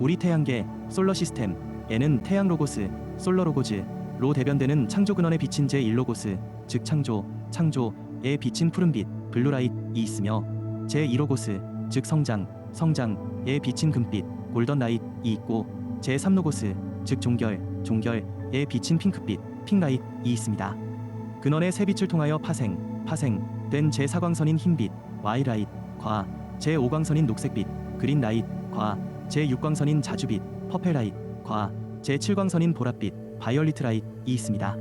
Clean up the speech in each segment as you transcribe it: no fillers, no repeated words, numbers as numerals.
우리 태양계 솔러 시스템에는 태양 로고스, 솔러 로고즈 로 대변되는 창조 근원에 비친 제1로고스, 즉 창조에 비친 푸른빛, 블루라이트이 있으며 제2로고스, 즉 성장에 비친 금빛, 골던라이트이 있고 제3로고스, 즉 종결에 비친 핑크빛, 핑라이트이 있습니다. 근원의 세 빛을 통하여 파생된 제4광선인 흰빛, 와이라이트과 제5광선인 녹색빛, 그린라이트과 제6광선인 자주빛, 퍼펠라이트과 제7광선인 보랏빛, 바이올리트라이트이 있습니다.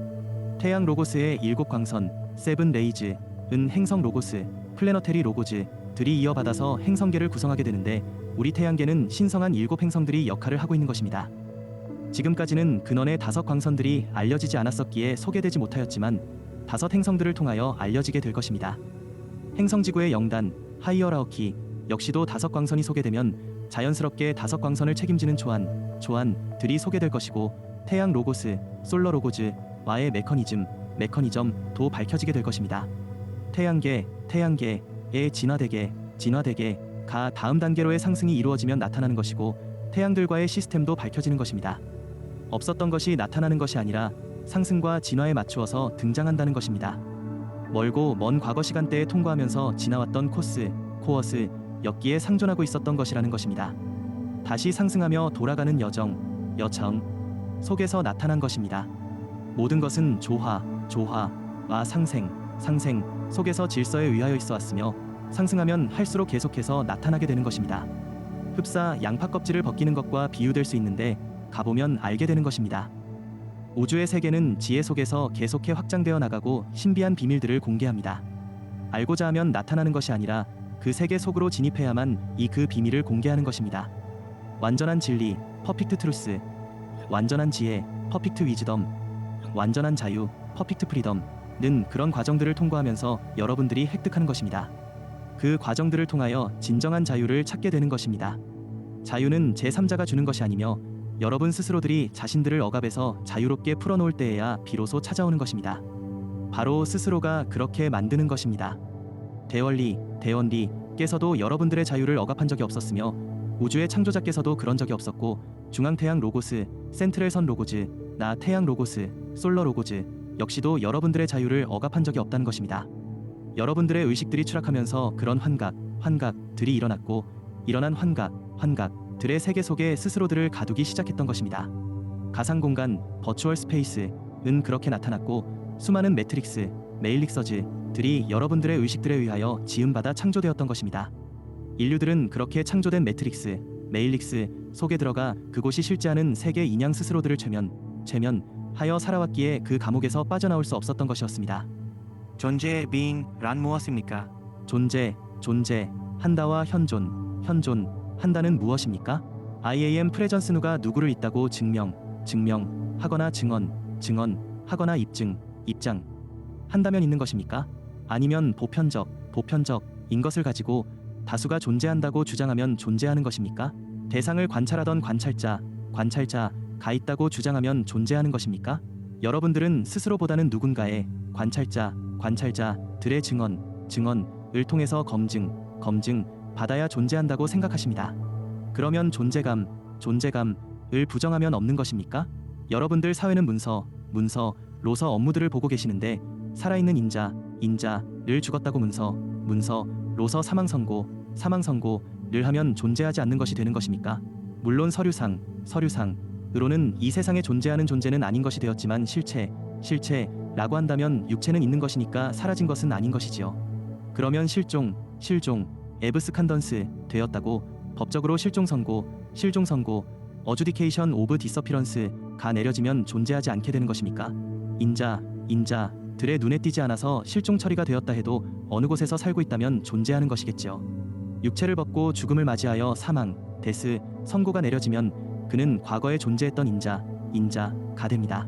태양 로고스의 7광선, 세븐레이즈은 행성 로고스, 플래너테리 로고즈들이 이어받아서 행성계를 구성하게 되는데 우리 태양계는 신성한 7행성들이 역할을 하고 있는 것입니다. 지금까지는 근원의 5광선들이 알려지지 않았었기에 소개되지 못하였지만 5행성들을 통하여 알려지게 될 것입니다. 행성지구의 영단, 하이어라우키 역시도 5광선이 소개되면 자연스럽게 5광선을 책임지는 조안들이 소개될 것이고 태양 로고스, 솔러 로고즈와의 메커니즘도 밝혀지게 될 것입니다. 태양계의 진화대계가 다음 단계로의 상승이 이루어지면 나타나는 것이고 태양들과의 시스템도 밝혀지는 것입니다. 없었던 것이 나타나는 것이 아니라 상승과 진화에 맞추어서 등장한다는 것입니다. 멀고 먼 과거 시간대에 통과하면서 지나왔던 코어스였기에 상존하고 있었던 것이라는 것입니다. 다시 상승하며 돌아가는 여정 속에서 나타난 것입니다. 모든 것은 조화와 상생 속에서 질서에 의하여 있어 왔으며 상승하면 할수록 계속해서 나타나게 되는 것입니다. 흡사 양파 껍질을 벗기는 것과 비유될 수 있는데 가보면 알게 되는 것입니다. 우주의 세계는 지혜 속에서 계속해 확장되어 나가고 신비한 비밀들을 공개합니다. 알고자 하면 나타나는 것이 아니라 그 세계 속으로 진입해야만 그 비밀을 공개하는 것입니다. 완전한 진리, 퍼펙트 트루스, 완전한 지혜, 퍼펙트 위즈덤, 완전한 자유, 퍼펙트 프리덤는 그런 과정들을 통과하면서 여러분들이 획득하는 것입니다. 그 과정들을 통하여 진정한 자유를 찾게 되는 것입니다. 자유는 제3자가 주는 것이 아니며 여러분 스스로들이 자신들을 억압해서 자유롭게 풀어놓을 때에야 비로소 찾아오는 것입니다. 바로 스스로가 그렇게 만드는 것입니다. 대원리께서도 여러분들의 자유를 억압한 적이 없었으며 우주의 창조자께서도 그런 적이 없었고 중앙태양 로고스, 센트럴 선 로고즈, 나 태양 로고스, 솔러 로고즈 역시도 여러분들의 자유를 억압한 적이 없다는 것입니다. 여러분들의 의식들이 추락하면서 그런 환각들이 일어났고 일어난 환각들의 세계 속에 스스로들을 가두기 시작했던 것입니다. 가상공간, 버추얼 스페이스는 그렇게 나타났고 수많은 매트릭스, 메일릭서즈들이 여러분들의 의식들에 의하여 지음받아 창조되었던 것입니다. 인류들은 그렇게 창조된 매트릭스, 메일릭스 속에 들어가 그곳이 실제하는 세계 인양 스스로들을 최면하여 살아왔기에 그 감옥에서 빠져나올 수 없었던 것이었습니다. 존재의 being란 무엇입니까? 존재한다와 현존한다는 무엇입니까? I am presence 누가 누구를 있다고 증명하거나 증언하거나 입장한다면 있는 것입니까? 아니면 보편적인 것을 가지고 다수가 존재한다고 주장하면 존재하는 것입니까? 대상을 관찰하던 관찰자가 있다고 주장하면 존재하는 것입니까? 여러분들은 스스로보다는 누군가의 관찰자들의 증언을 통해서 검증 받아야 존재한다고 생각하십니다. 그러면 존재감을 부정하면 없는 것입니까? 여러분들 사회는 문서로서 업무들을 보고 계시는데 살아있는 인자를 죽었다고 문서로서 사망선고를 하면 존재하지 않는 것이 되는 것입니까? 물론 서류상으로는 이 세상에 존재하는 존재는 아닌 것이 되었지만 실체라고 한다면 육체는 있는 것이니까 사라진 것은 아닌 것이지요. 그러면 실종 에브스칸던스 되었다고 법적으로 실종 선고 어주디케이션 오브 디서피런스가 내려지면 존재하지 않게 되는 것입니까? 인자들의 눈에 띄지 않아서 실종 처리가 되었다 해도 어느 곳에서 살고 있다면 존재하는 것이겠지요. 육체를 벗고 죽음을 맞이하여 데스 선고가 내려지면 그는 과거에 존재했던 인자가 됩니다.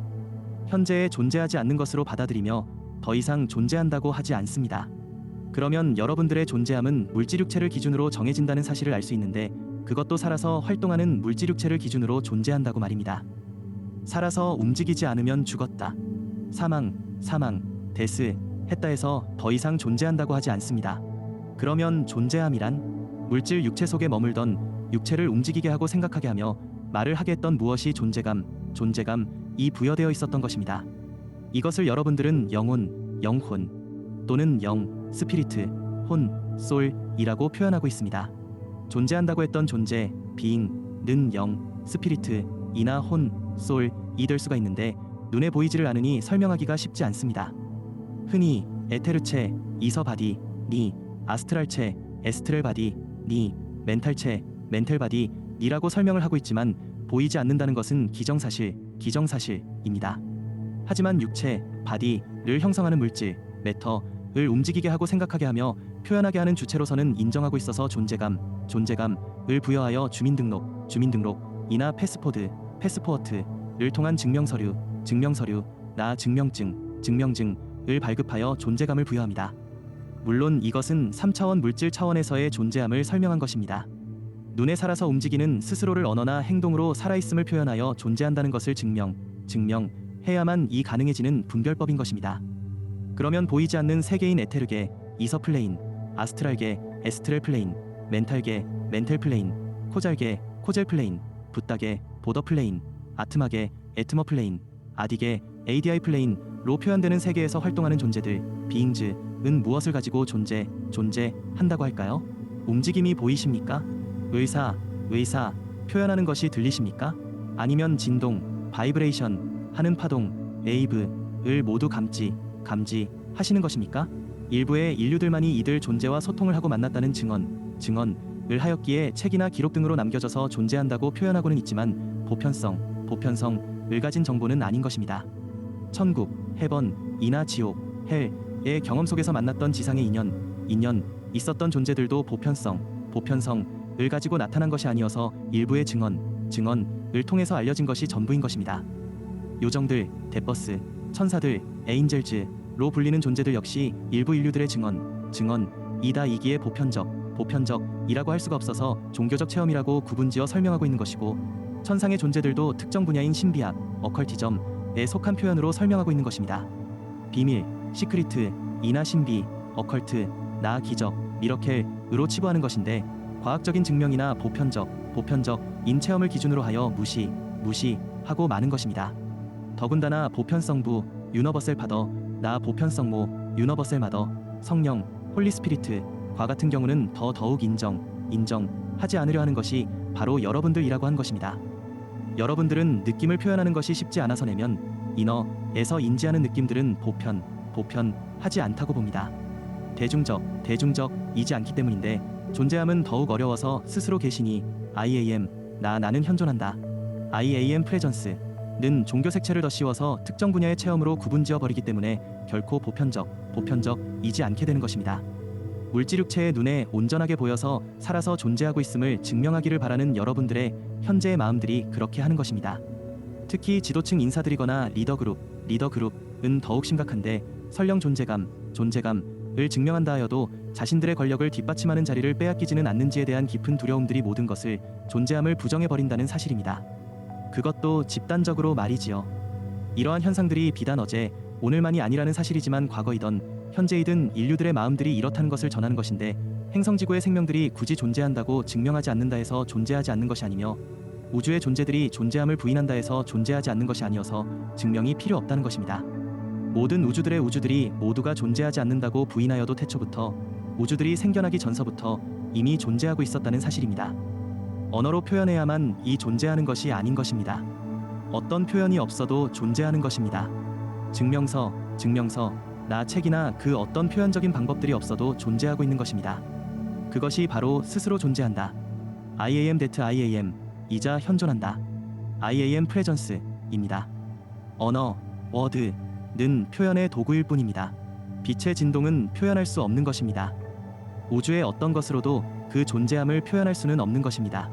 현재에 존재하지 않는 것으로 받아들이며 더 이상 존재한다고 하지 않습니다. 그러면 여러분들의 존재함은 물질육체를 기준으로 정해진다는 사실을 알 수 있는데 그것도 살아서 활동하는 물질육체를 기준으로 존재한다고 말입니다. 살아서 움직이지 않으면 죽었다. 데스 했다 해서 더 이상 존재한다고 하지 않습니다. 그러면 존재함이란 물질 육체 속에 머물던 육체를 움직이게 하고 생각하게 하며 말을 하게 했던 무엇이 존재감이 부여되어 있었던 것입니다. 이것을 여러분들은 영혼, 영혼 또는 영, 스피리트, 혼, 솔이라고 표현하고 있습니다. 존재한다고 했던 존재, being는 영, 스피리트, 이나 혼, 솔이 될 수가 있는데 눈에 보이지를 않으니 설명하기가 쉽지 않습니다. 흔히 에테르체, 이서바디, 니, 아스트랄체, 에스트렐바디, 니, 멘탈체, 니라고 설명을 하고 있지만 보이지 않는다는 것은 기정사실입니다. 하지만 육체, 바디를 형성하는 물질, 매터를 움직이게 하고 생각하게 하며 표현하게 하는 주체로서는 인정하고 있어서 존재감을 부여하여 주민등록이나 패스포트를 통한 증명서류, 나 증명증을 발급하여 존재감을 부여합니다. 물론 이것은 3차원 물질 차원에서의 존재함을 설명한 것입니다. 눈에 살아서 움직이는 스스로를 언어나 행동으로 살아있음을 표현하여 존재한다는 것을 증명해야만 이 가능해지는 분별법인 것입니다. 그러면 보이지 않는 세계인 에테르계, 이서플레인, 아스트랄계, 에스트렐플레인, 멘탈플레인, 코잘플레인, 붓다계, 보더플레인, 아트마계, 에트머플레인, 아디계, ADI플레인로 표현되는 세계에서 활동하는 존재들, 비잉즈은 무엇을 가지고 존재한다고 할까요? 움직임이 보이십니까? 의사, 표현하는 것이 들리십니까? 아니면 진동, 바이브레이션, 하는 파동, 웨이브을 모두 감지하시는 것입니까? 일부의 인류들만이 이들 존재와 소통을 하고 만났다는 증언을 하였기에 책이나 기록 등으로 남겨져서 존재한다고 표현하고는 있지만 보편성을 가진 정보는 아닌 것입니다. 천국, 헤번, 이나 지옥, 헬의 경험 속에서 만났던 지상의 인연 있었던 존재들도 보편성을 가지고 나타난 것이 아니어서 일부의 증언을 통해서 알려진 것이 전부인 것입니다. 요정들, 데버스, 천사들, 에인젤즈로 불리는 존재들 역시 일부 인류들의 증언이기에 보편적이라고 할 수가 없어서 종교적 체험이라고 구분지어 설명하고 있는 것이고, 천상의 존재들도 특정 분야인 신비학, 어컬티즘에 속한 표현으로 설명하고 있는 것입니다. 비밀, 시크리트, 이나 신비, 어컬트, 나 기적, 미러켈으로 치부하는 것인데 과학적인 증명이나 보편적인 체험을 기준으로 하여 무시하고 마는 것입니다. 더군다나 보편성부, 유너버셀 파더, 나 보편성모, 유너버셀 마더, 성령, 홀리 스피리트과 같은 경우는 더욱 인정하지 않으려 하는 것이 바로 여러분들이라고 한 것입니다. 여러분들은 느낌을 표현하는 것이 쉽지 않아서 내면 이너에서 인지하는 느낌들은 보편하지 않다고 봅니다. 대중적이지 않기 때문인데 존재함은 더욱 어려워서 스스로 계시니 I am, 나는 현존한다. I am presence는 종교 색채를 더 씌워서 특정 분야의 체험으로 구분지어 버리기 때문에 결코 보편적이지 않게 되는 것입니다. 물질육체의 눈에 온전하게 보여서 살아서 존재하고 있음을 증명하기를 바라는 여러분들의 현재의 마음들이 그렇게 하는 것입니다. 특히 지도층 인사들이거나 리더그룹은 더욱 심각한데 설령 존재감을 증명한다 하여도 자신들의 권력을 뒷받침하는 자리를 빼앗기지는 않는지에 대한 깊은 두려움들이 모든 것을 존재함을 부정해버린다는 사실입니다. 그것도 집단적으로 말이지요. 이러한 현상들이 비단 어제, 오늘만이 아니라는 사실이지만 과거이던 현재이든 인류들의 마음들이 이렇다는 것을 전하는 것인데, 행성지구의 생명들이 굳이 존재한다고 증명하지 않는다 해서 존재하지 않는 것이 아니며 우주의 존재들이 존재함을 부인한다 해서 존재하지 않는 것이 아니어서 증명이 필요 없다는 것입니다. 모든 우주들이 모두가 존재하지 않는다고 부인하여도 태초부터 우주들이 생겨나기 전서부터 이미 존재하고 있었다는 사실입니다. 언어로 표현해야만 이 존재하는 것이 아닌 것입니다. 어떤 표현이 없어도 존재하는 것입니다. 증명서, 나 책이나 그 어떤 표현적인 방법들이 없어도 존재하고 있는 것입니다. 그것이 바로 스스로 존재한다. I am that I am 이자 현존한다. I am presence입니다. 언어, word는 표현의 도구일 뿐입니다. 빛의 진동은 표현할 수 없는 것입니다. 우주의 어떤 것으로도 그 존재함을 표현할 수는 없는 것입니다.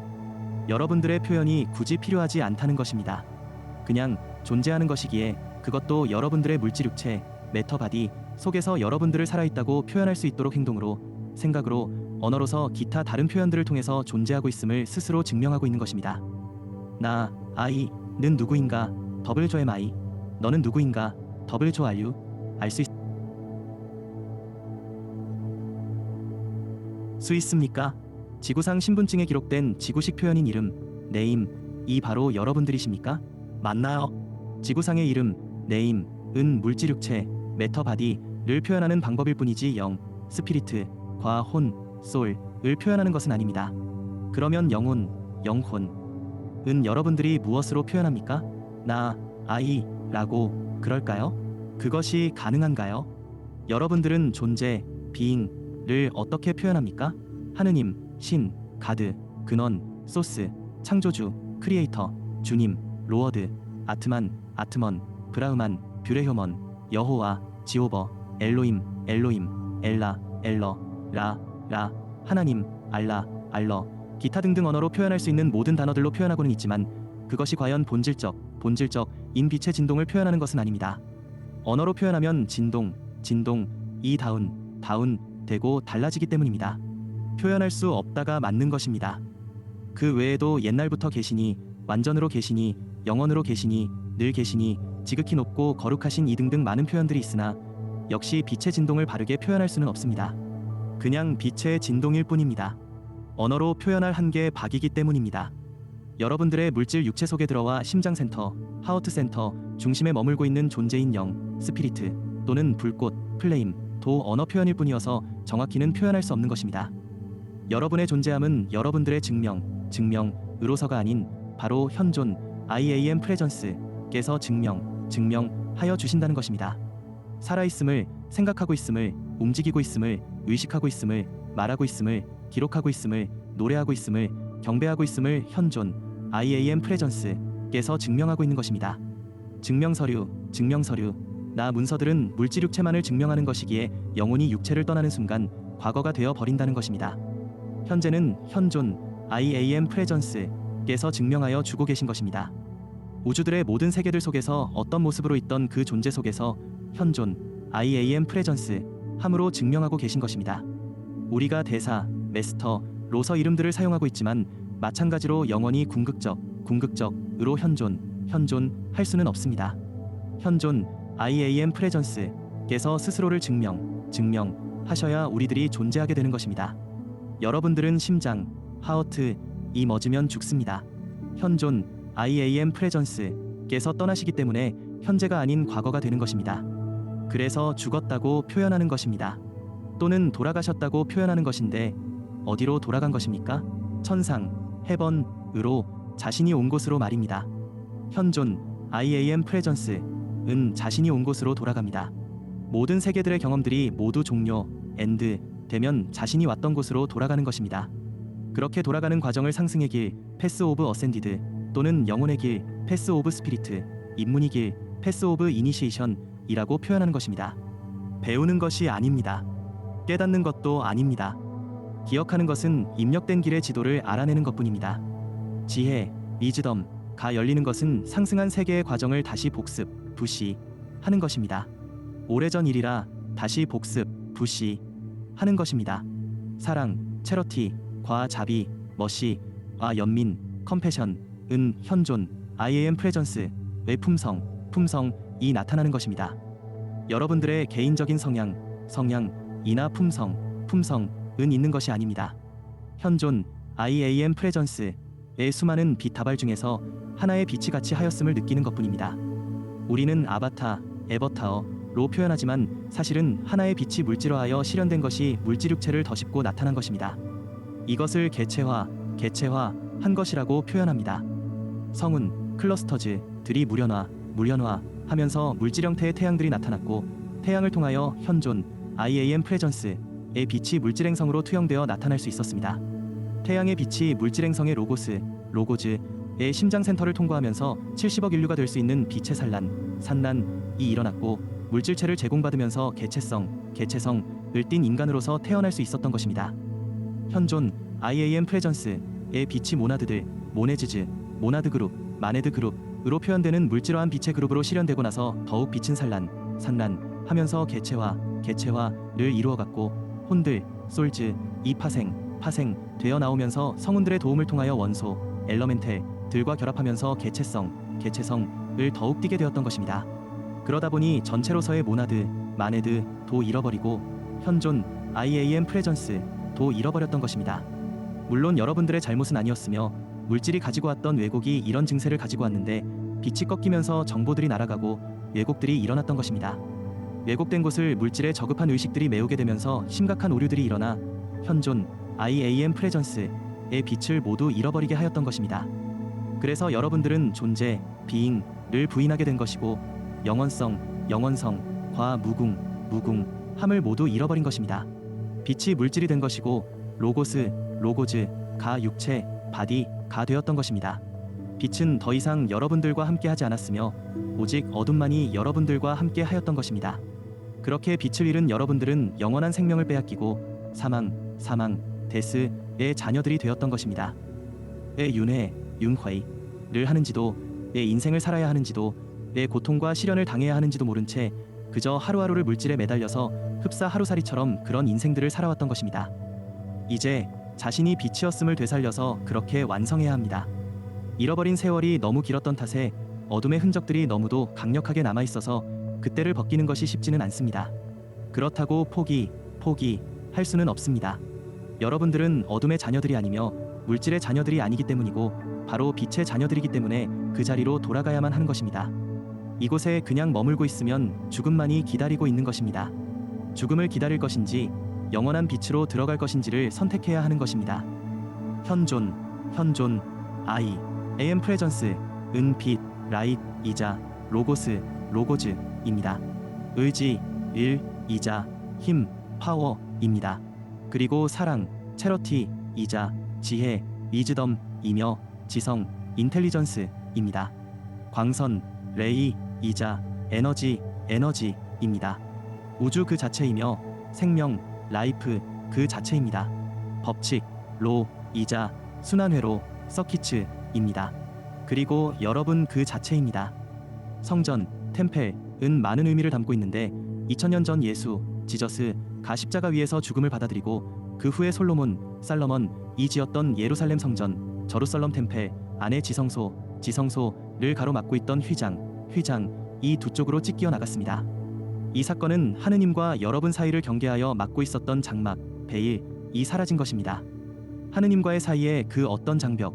여러분들의 표현이 굳이 필요하지 않다는 것입니다. 그냥 존재하는 것이기에 그것도 여러분들의 물질육체, 매터바디 속에서 여러분들을 살아있다고 표현할 수 있도록 행동으로, 생각으로, 언어로서 기타 다른 표현들을 통해서 존재하고 있음을 스스로 증명하고 있는 것입니다. 나, I는 누구인가? am I. 너는 누구인가? are you. 알 수 있습니까? 지구상 신분증에 기록된 지구식 표현인 이름, 네임, 이 바로 여러분들이십니까? 맞나요? 지구상의 이름, 네임, 은 물질육체, 매터바디를 표현하는 방법일 뿐이지 영, 스피리트, 과 혼, 솔을 표현하는 것은 아닙니다. 그러면 영혼, 영혼, 은 여러분들이 무엇으로 표현합니까? 나, 아이, 라고 그럴까요? 그것이 가능한가요? 여러분들은 존재, 비잉을 어떻게 표현합니까? 하느님, 신, 가드, 근원, 소스, 창조주, 크리에이터, 주님, 로어드, 아트만, 아트먼, 브라흐만, 뷰레효먼, 여호와, 지오버, 엘로임, 엘로임, 엘라, 엘러, 라, 라, 하나님, 알라, 알러, 기타 등등 언어로 표현할 수 있는 모든 단어들로 표현하고는 있지만 그것이 과연 본질적인 빛의 진동을 표현하는 것은 아닙니다. 언어로 표현하면 진동, 이 다운 되고 달라지기 때문입니다. 표현할 수 없다가 맞는 것입니다. 그 외에도 옛날부터 계시니, 완전으로 계시니, 영원으로 계시니, 늘 계시니, 지극히 높고 거룩하신 이 등등 많은 표현들이 있으나 역시 빛의 진동을 바르게 표현할 수는 없습니다. 그냥 빛의 진동일 뿐입니다. 언어로 표현할 한계의 박이기 때문입니다. 여러분들의 물질 육체 속에 들어와 심장센터, 하우트센터 중심에 머물고 있는 존재인 영, 스피리트 또는 불꽃, 플레임, 도 언어 표현일 뿐이어서 정확히는 표현할 수 없는 것입니다. 여러분의 존재함은 여러분들의 증명으로서가 아닌 바로 현존, IAM 프레전스께서 증명하여 주신다는 것입니다. 살아있음을, 생각하고 있음을, 움직이고 있음을, 의식하고 있음을, 말하고 있음을, 기록하고 있음을, 노래하고 있음을, 경배하고 있음을 현존, IAM 프레전스께서 증명하고 있는 것입니다. 증명서류, 나 문서들은 물질육체만을 증명하는 것이기에 영혼이 육체를 떠나는 순간 과거가 되어 버린다는 것입니다. 현재는 현존, IAM 프레전스께서 증명하여 주고 계신 것입니다. 우주들의 모든 세계들 속에서 어떤 모습으로 있던 그 존재 속에서 현존, IAM 프레전스 함으로 증명하고 계신 것입니다. 우리가 대사, 메스터로서 이름들을 사용하고 있지만 마찬가지로 영원히 궁극적으로 현존할 수는 없습니다. 현존, IAM 프레전스께서 스스로를 증명하셔야 우리들이 존재하게 되는 것입니다. 여러분들은 심장, 하어트, 이 멎으면 죽습니다. 현존, IAM 프레전스께서 떠나시기 때문에 현재가 아닌 과거가 되는 것입니다. 그래서 죽었다고 표현하는 것입니다. 또는 돌아가셨다고 표현하는 것인데 어디로 돌아간 것입니까? 천상, 헤번으로 자신이 온 곳으로 말입니다. 현존, IAM 프레전스은 자신이 온 곳으로 돌아갑니다. 모든 세계들의 경험들이 모두 종료, 엔드 되면 자신이 왔던 곳으로 돌아가는 것입니다. 그렇게 돌아가는 과정을 상승의 길, 패스 오브 어센디드 또는 영혼의 길, 패스 오브 스피리트, 입문의 길, 패스 오브 이니시에이션이라고 표현하는 것입니다. 배우는 것이 아닙니다. 깨닫는 것도 아닙니다. 기억하는 것은 입력된 길의 지도를 알아내는 것뿐입니다. 지혜, 위즈덤가 열리는 것은 상승한 세계의 과정을 다시 복습, 부시하는 것입니다. 오래전 일이라 다시 복습, 부시하는 것입니다. 사랑, 체러티, 과 자비, 머시와 연민, 컴패션은 현존, IAM 프레전스의 품성이 나타나는 것입니다. 여러분들의 개인적인 성향이나 품성은 있는 것이 아닙니다. 현존, IAM 프레전스의 수많은 빛 다발 중에서 하나의 빛이 같이 하였음을 느끼는 것뿐입니다. 우리는 에버타어로 표현하지만 사실은 하나의 빛이 물질화하여 실현된 것이 물질육체를 더씹고 나타난 것입니다. 이것을 개체화한 것이라고 표현합니다. 성운, 클러스터즈들이 물연화하면서 물질 형태의 태양들이 나타났고 태양을 통하여 현존, IAM 프레전스의 빛이 물질행성으로 투영되어 나타날 수 있었습니다. 태양의 빛이 물질행성의 로고즈의 심장센터를 통과하면서 70억 인류가 될 수 있는 빛의 산란이 일어났고 물질체를 제공받으면서 개체성을 띤 인간으로서 태어날 수 있었던 것입니다. 현존, IAM 프레전스의 빛이 모나드들, 모네즈즈, 모나드 그룹, 마네드 그룹으로 표현되는 물질화한 빛의 그룹으로 실현되고 나서 더욱 빛은 산란하면서 개체화를 이루어갔고 혼들, 솔즈, 이 파생 되어 나오면서 성운들의 도움을 통하여 원소, 엘러멘텔들과 결합하면서 개체성을 더욱 띠게 되었던 것입니다. 그러다 보니 전체로서의 모나드, 마네드 도 잃어버리고 현존, IAM 프레전스 도 잃어버렸던 것입니다. 물론 여러분들의 잘못은 아니었으며 물질이 가지고 왔던 왜곡이 이런 증세를 가지고 왔는데 빛이 꺾이면서 정보들이 날아가고 왜곡들이 일어났던 것입니다. 왜곡된 곳을 물질에 저급한 의식들이 메우게 되면서 심각한 오류들이 일어나 현존 IAM 프레전스의 빛을 모두 잃어버리게 하였던 것입니다. 그래서 여러분들은 존재, being를 부인하게 된 것이고 영원성, 영원성, 무궁, 함을 모두 잃어버린 것입니다. 빛이 물질이 된 것이고 로고즈가 육체, 바디가 되었던 것입니다. 빛은 더 이상 여러분들과 함께 하지 않았으며 오직 어둠만이 여러분들과 함께 하였던 것입니다. 그렇게 빛을 잃은 여러분들은 영원한 생명을 빼앗기고 데스의 자녀들이 되었던 것입니다. 윤회를 하는지도, 인생을 살아야 하는지도, 고통과 시련을 당해야 하는지도 모른 채 그저 하루하루를 물질에 매달려서 흡사 하루살이처럼 그런 인생들을 살아왔던 것입니다. 이제 자신이 빛이었음을 되살려서 그렇게 완성해야 합니다. 잃어버린 세월이 너무 길었던 탓에 어둠의 흔적들이 너무도 강력하게 남아있어서 그때를 벗기는 것이 쉽지는 않습니다. 그렇다고 포기할 수는 없습니다. 여러분들은 어둠의 자녀들이 아니며 물질의 자녀들이 아니기 때문이고 바로 빛의 자녀들이기 때문에 그 자리로 돌아가야만 하는 것입니다. 이곳에 그냥 머물고 있으면 죽음만이 기다리고 있는 것입니다. 죽음을 기다릴 것인지 영원한 빛으로 들어갈 것인지를 선택해야 하는 것입니다. 현존 I am presence 은 빛, 라이트이자 로고즈입니다. 의지, 일이자 힘, 파워입니다. 그리고 사랑, 체러티이자 지혜, 위즈덤이며 지성, 인텔리전스입니다. 광선, 레이이자 에너지입니다. 우주 그 자체이며 생명, 라이프 그 자체입니다. 법칙, 로이자 순환회로, 서키츠입니다. 그리고 여러분 그 자체입니다. 성전, 템펠은 많은 의미를 담고 있는데 2000년 전 예수, 지저스가 십자가 위에서 죽음을 받아들이고 그 후에 살러먼이 지었던 예루살렘 성전, 저루살렘 템펠 안에 지성소를 가로막고 있던 휘장 이 두 쪽으로 찢겨 나갔습니다. 이 사건은 하느님과 여러분 사이를 경계하여 막고 있었던 장막, 베일이 사라진 것입니다. 하느님과의 사이에 그 어떤 장벽,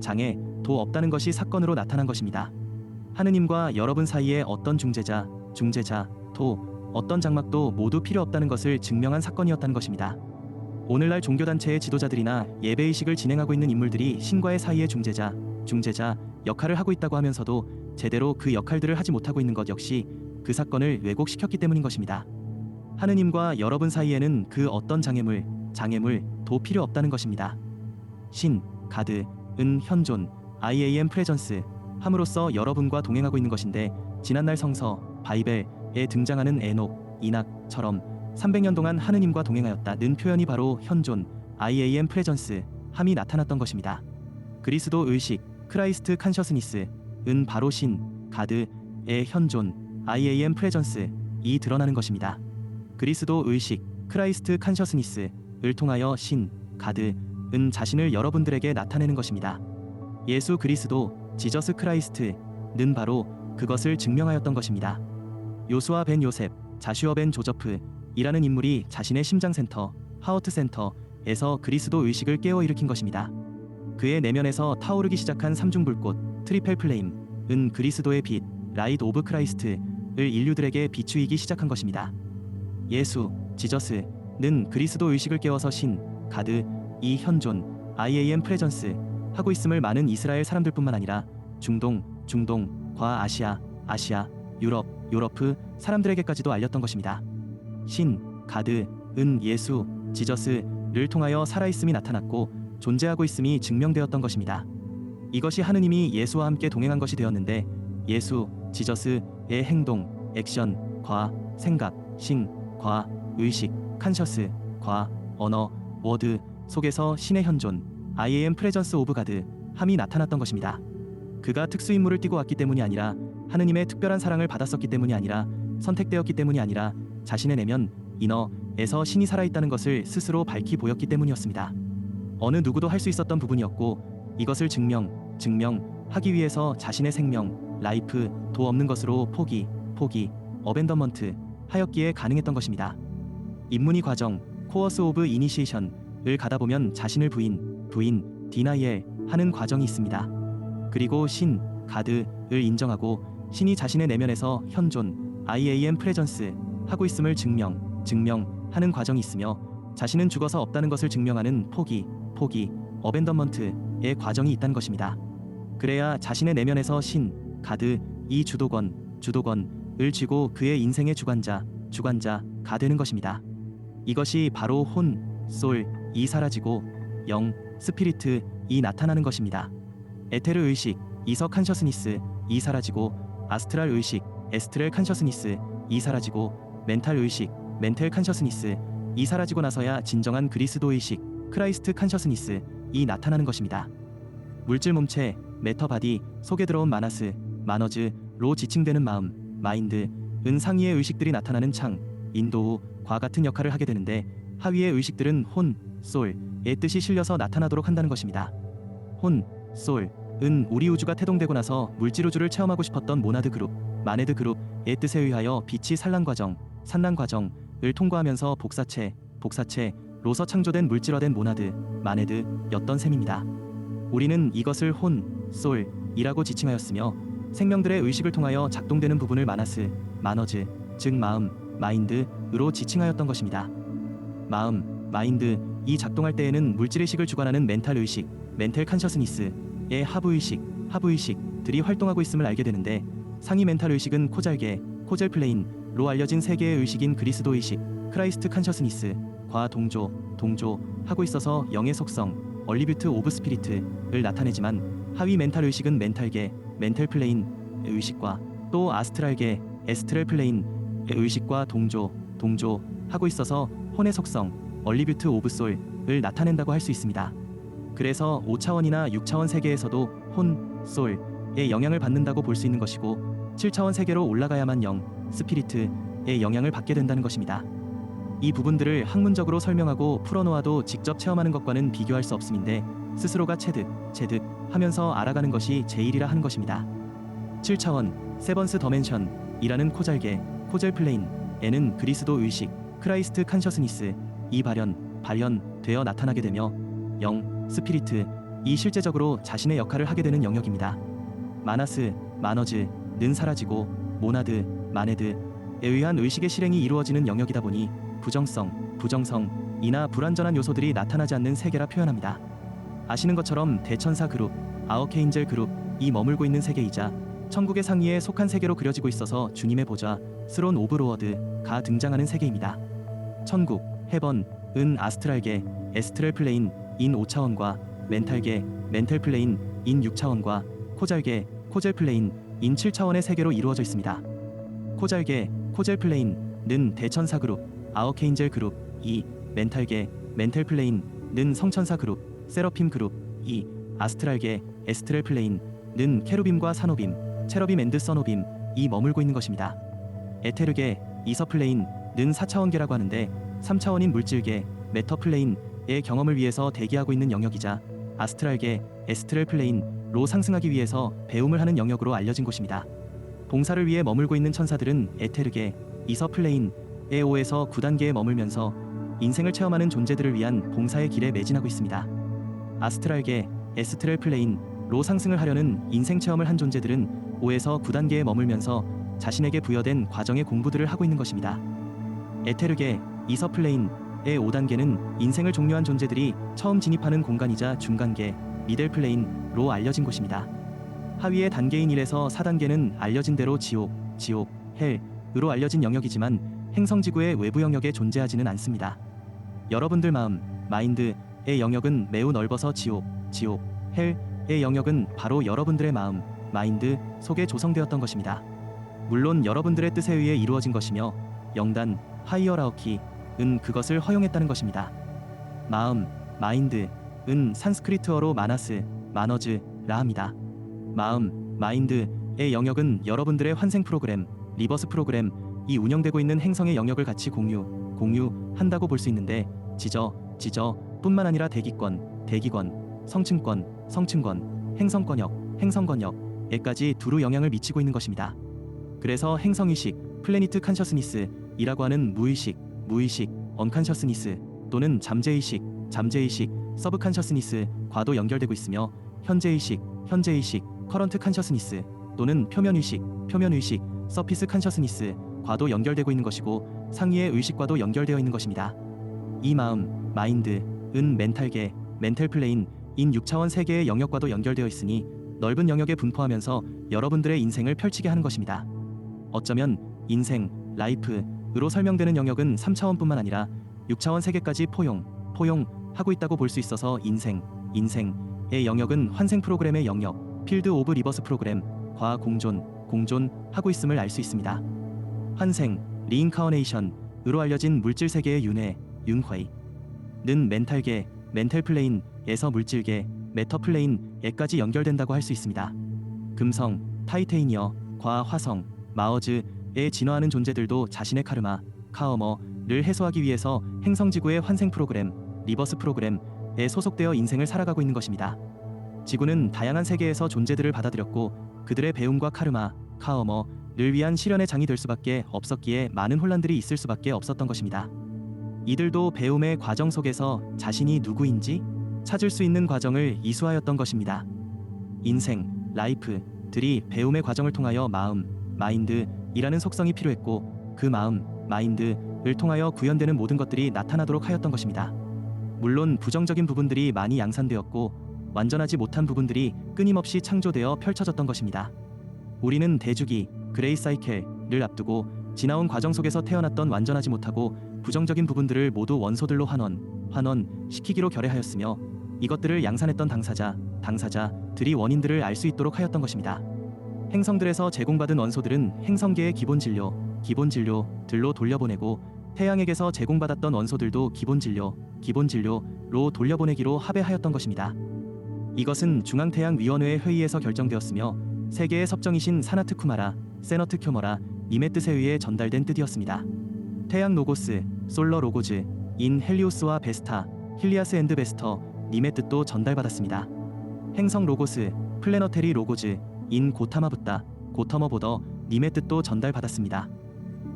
장애도 없다는 것이 사건으로 나타난 것입니다. 하느님과 여러분 사이에 어떤 중재자도 어떤 장막도 모두 필요 없다는 것을 증명한 사건이었다는 것입니다. 오늘날 종교단체의 지도자들이나 예배의식을 진행하고 있는 인물들이 신과의 사이의 중재자 역할을 하고 있다고 하면서도 제대로 그 역할들을 하지 못하고 있는 것 역시 그 사건을 왜곡시켰기 때문인 것입니다. 하느님과 여러분 사이에는 그 어떤 장애물도 필요 없다는 것입니다. 신, 가드은 현존, IAM 프레전스 함으로써 여러분과 동행하고 있는 것인데 지난날 성서, 바이벨에 등장하는 이낙처럼 300년 동안 하느님과 동행하였다는 표현이 바로 현존, IAM 프레전스 함이 나타났던 것입니다. 그리스도 의식, 크라이스트 컨셔스니스은 바로 신, 가드의 현존, IAM 프레전스이 드러나는 것입니다. 그리스도 의식, 크라이스트 컨셔스니스를 통하여 신, 가드은 자신을 여러분들에게 나타내는 것입니다. 예수 그리스도, 지저스 크라이스트는 바로 그것을 증명하였던 것입니다. 요수아 벤 요셉, 자슈어 벤 조저프이라는 인물이 자신의 심장센터, 하워트센터에서 그리스도 의식을 깨어일으킨 것입니다. 그의 내면에서 타오르기 시작한 삼중불꽃, 트리펠 플레임은 그리스도의 빛, 라이트 오브 크라이스트를 인류들에게 비추이기 시작한 것입니다. 예수, 지저스는 그리스도 의식을 깨워서 신, 가드, 이 현존, IAM 프레전스 하고 있음을 많은 이스라엘 사람들뿐만 아니라 중동과 아시아, 유럽 사람들에게까지도 알렸던 것입니다. 신, 가드은 예수, 지저스를 통하여 살아있음이 나타났고 존재하고 있음이 증명되었던 것입니다. 이것이 하느님이 예수와 함께 동행한 것이 되었는데 예수, 지저스의 행동, 액션과 생각, 싱과 의식, 컨셔스과 언어, 워드 속에서 신의 현존, IAM 프레전스 오브 가드 함이 나타났던 것입니다. 그가 특수임무를 띠고 왔기 때문이 아니라 하느님의 특별한 사랑을 받았었기 때문이 아니라 선택되었기 때문이 아니라 자신의 내면, 이너에서 신이 살아있다는 것을 스스로 밝히 보였기 때문이었습니다. 어느 누구도 할 수 있었던 부분이었고 이것을 증명하기 위해서 자신의 생명, 라이프도 없는 것으로 포기, 어벤더먼트 하였기에 가능했던 것입니다. 입문이 과정, 코어스 오브 이니시에이션을 가다 보면 자신을 부인, 디나이엘 하는 과정이 있습니다. 그리고 신, 가드을 인정하고 신이 자신의 내면에서 현존, I am presence 하고 있음을 증명하는 과정이 있으며 자신은 죽어서 없다는 것을 증명하는 포기, 어벤던먼트의 과정이 있다는 것입니다. 그래야 자신의 내면에서 신, 가드, 이 주도권을 쥐고 그의 인생의 주관자가 되는 것입니다. 이것이 바로 혼, 솔이 사라지고 영, 스피리트이 나타나는 것입니다. 에테르 의식, 이서 칸셔스니스이 사라지고 아스트랄 의식, 에스트렐 칸셔스니스이 사라지고 멘탈 의식, 멘텔 칸셔스니스이 사라지고 나서야 진정한 그리스도 의식, 크라이스트 칸셔스니스이 나타나는 것입니다. 물질 몸체, 매터바디 속에 들어온 마너즈로 지칭되는 마음, 마인드은 상위의 의식들이 나타나는 창, 인도우과 같은 역할을 하게 되는데 하위의 의식들은 혼, 솔의 뜻이 실려서 나타나도록 한다는 것입니다. 혼, 솔은 우리 우주가 태동되고 나서 물질 우주를 체험하고 싶었던 모나드 그룹, 마네드 그룹의 뜻에 의하여 빛이 산란 과정을 통과하면서 복사체로서 창조된 물질화된 모나드, 마네드였던 셈입니다. 우리는 이것을 혼, 솔이라고 지칭하였으며 생명들의 의식을 통하여 작동되는 부분을 마너즈, 즉 마음, 마인드로 지칭하였던 것입니다. 마음, 마인드이 작동할 때에는 물질의식을 주관하는 멘탈 의식, 멘텔 칸셔스니스의 하부의식들이 활동하고 있음을 알게 되는데 상위 멘탈 의식은 코젤 플레인로 알려진 세계의 의식인 그리스도 의식, 크라이스트 칸셔스니스과 동조하고 있어서 영의 속성, 얼리뷰트 오브 스피리트를 나타내지만 하위 멘탈 의식은 멘텔 플레인 의식과 또 아스트랄계, 에스트렐 플레인 의식과 동조하고 있어서 혼의 속성, 얼리뷰트 오브 솔을 나타낸다고 할 수 있습니다. 그래서 5차원이나 6차원 세계에서도 혼, 솔의 영향을 받는다고 볼 수 있는 것이고 7차원 세계로 올라가야만 영, 스피리트의 영향을 받게 된다는 것입니다. 이 부분들을 학문적으로 설명하고 풀어놓아도 직접 체험하는 것과는 비교할 수 없음인데 스스로가 체득하면서 알아가는 것이 제일이라 하는 것입니다. 7차원, 세번스 더멘션이라는 코젤 플레인에는 그리스도 의식, 크라이스트 칸셔스니스 이 발현되어 나타나게 되며 영, 스피리트이 실제적으로 자신의 역할을 하게 되는 영역입니다. 마너즈는 사라지고 모나드, 마네드에 의한 의식의 실행이 이루어지는 영역이다 보니 부정성이나 불완전한 요소들이 나타나지 않는 세계라 표현합니다. 아시는 것처럼 대천사 그룹, 아어케인젤 그룹이 머물고 있는 세계이자 천국의 상위에 속한 세계로 그려지고 있어서 주님의 보좌, 스론 오브 로어드가 등장하는 세계입니다. 천국, 헤번은 아스트랄계, 에스트렐 플레인 인 5차원과 멘텔 플레인 인 6차원과 코젤 플레인 인 7차원의 세계로 이루어져 있습니다. 코젤 플레인은 대천사 그룹, 아어케인젤 그룹, 이 멘텔 플레인은 성천사 그룹, 세러핌 그룹, 이 아스트랄계, 에스트렐 플레인은 케루빔과 사노빔, 체러빔 앤드 서노빔이 머물고 있는 것입니다. 에테르계, 이서 플레인은 4차원계라고 하는데 3차원인 물질계, 매터 플레인의 경험을 위해서 대기하고 있는 영역이자 아스트랄계, 에스트렐 플레인로 상승하기 위해서 배움을 하는 영역으로 알려진 곳입니다. 봉사를 위해 머물고 있는 천사들은 에테르계, 이서 플레인의 5에서 9단계에 머물면서 인생을 체험하는 존재들을 위한 봉사의 길에 매진하고 있습니다. 아스트랄계, 에스트렐 플레인로 상승을 하려는 인생 체험을 한 존재들은 5에서 9단계에 머물면서 자신에게 부여된 과정의 공부들을 하고 있는 것입니다. 에테르계, 이서 플레인의 5단계는 인생을 종료한 존재들이 처음 진입하는 공간이자 중간계, 미들 플레인로 알려진 곳입니다. 하위의 단계인 1에서 4단계는 알려진 대로 지옥, 헬으로 알려진 영역이지만 행성지구의 외부 영역에 존재하지는 않습니다. 여러분들 마인드의 영역은 매우 넓어서 지옥, 헬의 영역은 바로 여러분들의 마인드 속에 조성되었던 것입니다. 물론 여러분들의 뜻에 의해 이루어진 것이며 영단, 하이어라우키은 그것을 허용했다는 것입니다. 마인드은 산스크리트어로 마너즈라 합니다. 마인드의 영역은 여러분들의 환생 프로그램, 리버스 프로그램 이 운영되고 있는 행성의 영역을 같이 공유한다고 볼 수 있는데 지저 뿐만 아니라 대기권, 성층권, 행성권역에까지 두루 영향을 미치고 있는 것입니다. 그래서 행성의식, 플래니트 칸셔스니스이라고 하는 무의식, 언칸셔스니스 또는 잠재의식, 잠재의식, 서브칸셔스니스과도 연결되고 있으며 현재의식, 커런트 칸셔스니스 또는 표면의식, 서피스 칸셔스니스과도 연결되고 있는 것이고 상위의 의식과도 연결되어 있는 것입니다. 이 마음, 마인드은 멘탈계, 멘탈플레인, 인 6차원 세계의 영역과도 연결되어 있으니 넓은 영역에 분포하면서 여러분들의 인생을 펼치게 하는 것입니다. 어쩌면 인생, 라이프으로 설명되는 영역은 3차원뿐만 아니라 6차원 세계까지 포용하고 있다고 볼 수 있어서 인생의 영역은 환생 프로그램의 영역, 필드 오브 리버스 프로그램과 공존하고 있음을 알 수 있습니다. 환생, 리인카어네이션으로 알려진 물질 세계의 윤회는 멘탈계, 멘탈플레인에서 물질계, 매터플레인에까지 연결된다고 할 수 있습니다. 금성, 타이테이니어과 화성, 마어즈에 진화하는 존재들도 자신의 카어머를 해소하기 위해서 행성지구의 환생 프로그램, 리버스 프로그램에 소속되어 인생을 살아가고 있는 것입니다. 지구는 다양한 세계에서 존재들을 받아들였고 그들의 배움과 카어머를 위한 실현의 장이 될 수밖에 없었기에 많은 혼란들이 있을 수밖에 없었던 것입니다. 이들도 배움의 과정 속에서 자신이 누구인지 찾을 수 있는 과정을 이수하였던 것입니다. 인생, 라이프들이 배움의 과정을 통하여 마인드이라는 속성이 필요했고 그 마인드를 통하여 구현되는 모든 것들이 나타나도록 하였던 것입니다. 물론 부정적인 부분들이 많이 양산되었고 완전하지 못한 부분들이 끊임없이 창조되어 펼쳐졌던 것입니다. 우리는 대주기, 그레이 사이클을 앞두고 지나온 과정 속에서 태어났던 완전하지 못하고 부정적인 부분들을 모두 원소들로 환원시키기로 결의하였으며 이것들을 양산했던 당사자들이 원인들을 알 수 있도록 하였던 것입니다. 행성들에서 제공받은 원소들은 행성계의 기본진료들로 돌려보내고 태양에게서 제공받았던 원소들도 기본진료로 돌려보내기로 합의하였던 것입니다. 이것은 중앙태양위원회의 회의에서 결정되었으며 세계의 섭정이신 사나트 쿠마라, 세너트 쿄머라 니메뜻에 의해 전달된 뜻이었습니다. 태양 로고스, 솔러 로고즈, 인 헬리오스와 베스타, 힐리아스 앤드 베스터, 님의 뜻도 전달받았습니다. 행성 로고스, 플래너테리 로고즈, 인 고타마 고터머 보더, 님의 뜻도 전달받았습니다.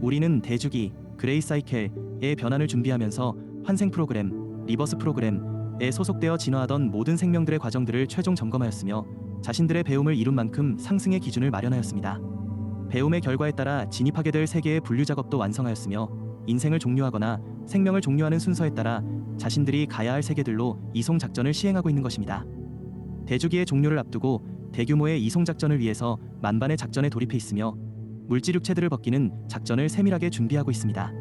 우리는 대주기, 그레이 사이클의 변환을 준비하면서 환생 프로그램, 리버스 프로그램에 소속되어 진화하던 모든 생명들의 과정들을 최종 점검하였으며 자신들의 배움을 이룬 만큼 상승의 기준을 마련하였습니다. 배움의 결과에 따라 진입하게 될 세계의 분류 작업도 완성하였으며 인생을 종료하거나 생명을 종료하는 순서에 따라 자신들이 가야 할 세계들로 이송 작전을 시행하고 있는 것입니다. 대주기의 종료를 앞두고 대규모의 이송 작전을 위해서 만반의 작전에 돌입해 있으며 물질 육체들을 벗기는 작전을 세밀하게 준비하고 있습니다.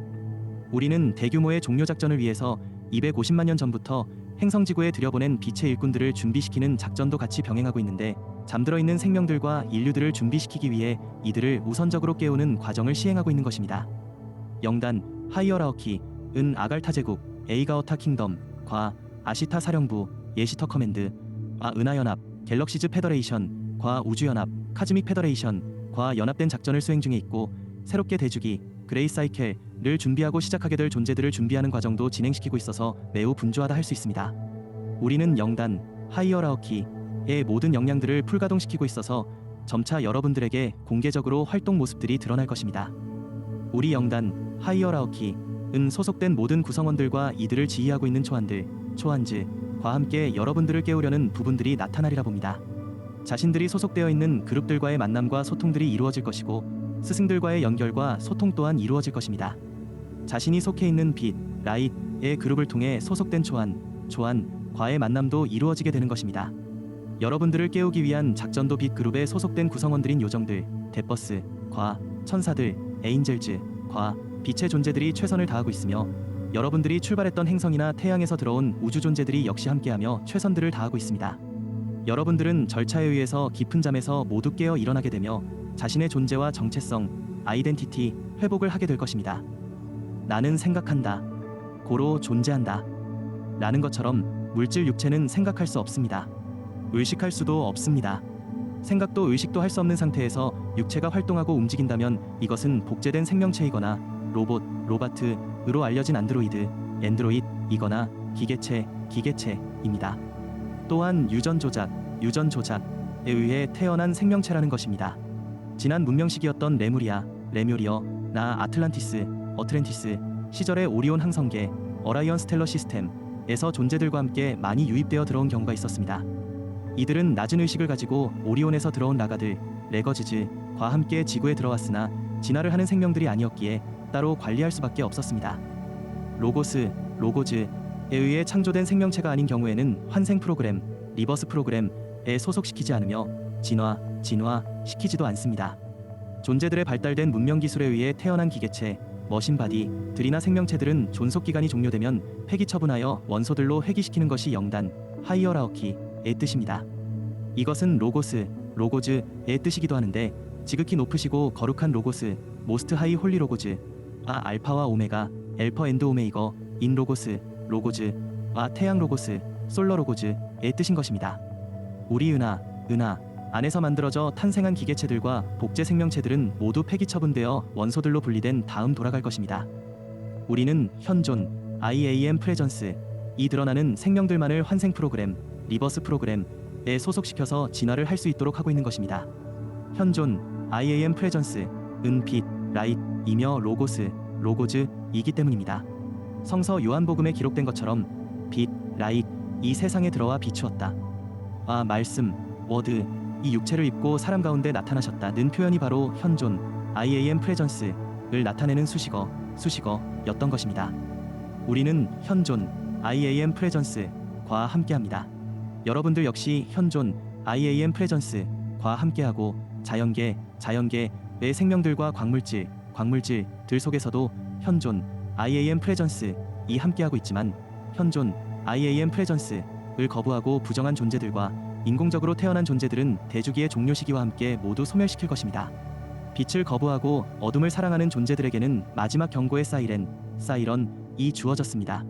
우리는 대규모의 종료 작전을 위해서 250만 년 전부터 행성지구에 들여보낸 빛의 일꾼들을 준비시키는 작전도 같이 병행하고 있는데 잠들어 있는 생명들과 인류들을 준비시키기 위해 이들을 우선적으로 깨우는 과정을 시행하고 있는 것입니다. 영단, 하이어라우키은 아갈타 제국, 에이가오타 킹덤과 아시타 사령부, 예시터 커맨드, 은하연합, 갤럭시즈 페더레이션과 우주연합, 카즈믹 페더레이션과 연합된 작전을 수행 중에 있고 새롭게 대주기, 그레이 사이클을 준비하고 시작하게 될 존재들을 준비하는 과정도 진행시키고 있어서 매우 분주하다 할 수 있습니다. 우리는 영단, 하이어라우키의 모든 역량들을 풀가동시키고 있어서 점차 여러분들에게 공개적으로 활동 모습들이 드러날 것입니다. 우리 영단, 하이어라우키은 소속된 모든 구성원들과 이들을 지휘하고 있는 초한즈과 함께 여러분들을 깨우려는 부분들이 나타나리라 봅니다. 자신들이 소속되어 있는 그룹들과의 만남과 소통들이 이루어질 것이고 스승들과의 연결과 소통 또한 이루어질 것입니다. 자신이 속해 있는 빛, 라이트의 그룹을 통해 소속된 초한과의 만남도 이루어지게 되는 것입니다. 여러분들을 깨우기 위한 작전도 빛 그룹에 소속된 구성원들인 요정들, 데퍼스과 천사들, 에인젤즈과 빛의 존재들이 최선을 다하고 있으며 여러분들이 출발했던 행성이나 태양에서 들어온 우주 존재들이 역시 함께하며 최선들을 다하고 있습니다. 여러분들은 절차에 의해서 깊은 잠에서 모두 깨어 일어나게 되며 자신의 존재와 정체성, 아이덴티티 회복을 하게 될 것입니다. 나는 생각한다. 고로 존재한다. 라는 것처럼 물질 육체는 생각할 수 없습니다. 의식할 수도 없습니다. 생각도 의식도 할 수 없는 상태에서 육체가 활동하고 움직인다면 이것은 복제된 생명체이거나 로바트으로 알려진 엔드로이드이거나 기계체입니다. 또한 유전 조작에 의해 태어난 생명체라는 것입니다. 지난 문명 시기였던 레뮤리어나 어트랜티스 시절의 오리온 항성계, 어라이언 스텔러 시스템에 에서 존재들과 함께 많이 유입되어 들어온 경우가 있었습니다. 이들은 낮은 의식을 가지고 오리온에서 들어온 라가들, 레거즈즈과 함께 지구에 들어왔으나 진화를 하는 생명들이 아니었기에 따로 관리할 수밖에 없었습니다. 로고스, 로고즈에 의해 창조된 생명체가 아닌 경우에는 환생 프로그램, 리버스 프로그램에 소속시키지 않으며 진화시키지도 않습니다. 존재들의 발달된 문명 기술에 의해 태어난 기계체, 머신바디들이나 생명체들은 존속기간이 종료되면 폐기 처분하여 원소들로 회귀시키는 것이 영단, 하이어라어키의 뜻입니다. 이것은 로고스, 로고즈의 뜻이기도 하는데 지극히 높으시고 거룩한 로고스, 모스트 하이 홀리 로고즈, 알파와 오메가, 엘퍼 앤드 오메이거, 인 로고스, 로고즈와 태양 로고스, 솔러 로고즈의 뜻인 것입니다. 우리 은하 안에서 만들어져 탄생한 기계체들과 복제 생명체들은 모두 폐기 처분되어 원소들로 분리된 다음 돌아갈 것입니다. 우리는 현존, IAM 프레전스, 이 드러나는 생명들만을 환생 프로그램, 리버스 프로그램에 소속시켜서 진화를 할 수 있도록 하고 있는 것입니다. 현존, IAM 프레전스, 은 빛, 라이트이며 로고즈이기 때문입니다. 성서 요한복음에 기록된 것처럼 빛, 라이트, 이 세상에 들어와 비추었다. 말씀, 워드, 이 육체를 입고 사람 가운데 나타나셨다는 표현이 바로 현존, IAM 프레전스를 나타내는 수식어였던 것입니다. 우리는 현존, IAM 프레전스과 함께합니다. 여러분들 역시 현존, IAM 프레전스과 함께하고 자연계의 생명들과 광물질들 속에서도 현존, IAM 프레전스이 함께하고 있지만 현존, IAM 프레전스를 거부하고 부정한 존재들과 인공적으로 태어난 존재들은 대주기의 종료 시기와 함께 모두 소멸시킬 것입니다. 빛을 거부하고 어둠을 사랑하는 존재들에게는 마지막 경고의 사이런이 주어졌습니다.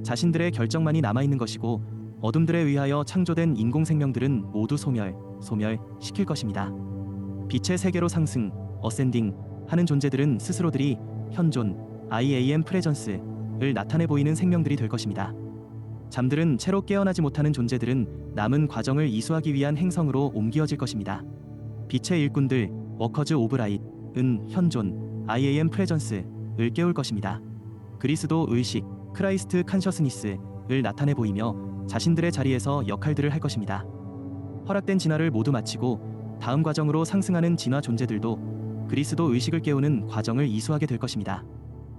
자신들의 결정만이 남아있는 것이고 어둠들에 의하여 창조된 인공생명들은 모두 소멸시킬 것입니다. 빛의 세계로 상승, 어센딩 하는 존재들은 스스로들이 현존, IAM 프레전스를 나타내 보이는 생명들이 될 것입니다. 잠들은 채로 깨어나지 못하는 존재들은 남은 과정을 이수하기 위한 행성으로 옮겨질 것입니다. 빛의 일꾼들, 워커즈 오브 라이트은 현존, IAM 프레전스를 깨울 것입니다. 그리스도 의식, 크라이스트 컨셔스니스를 나타내 보이며 자신들의 자리에서 역할들을 할 것입니다. 허락된 진화를 모두 마치고 다음 과정으로 상승하는 진화 존재들도 그리스도 의식을 깨우는 과정을 이수하게 될 것입니다.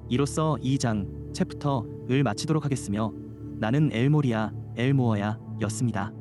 이로써 2장 챕터를 마치도록 하겠으며 나는 엘모어야 였습니다.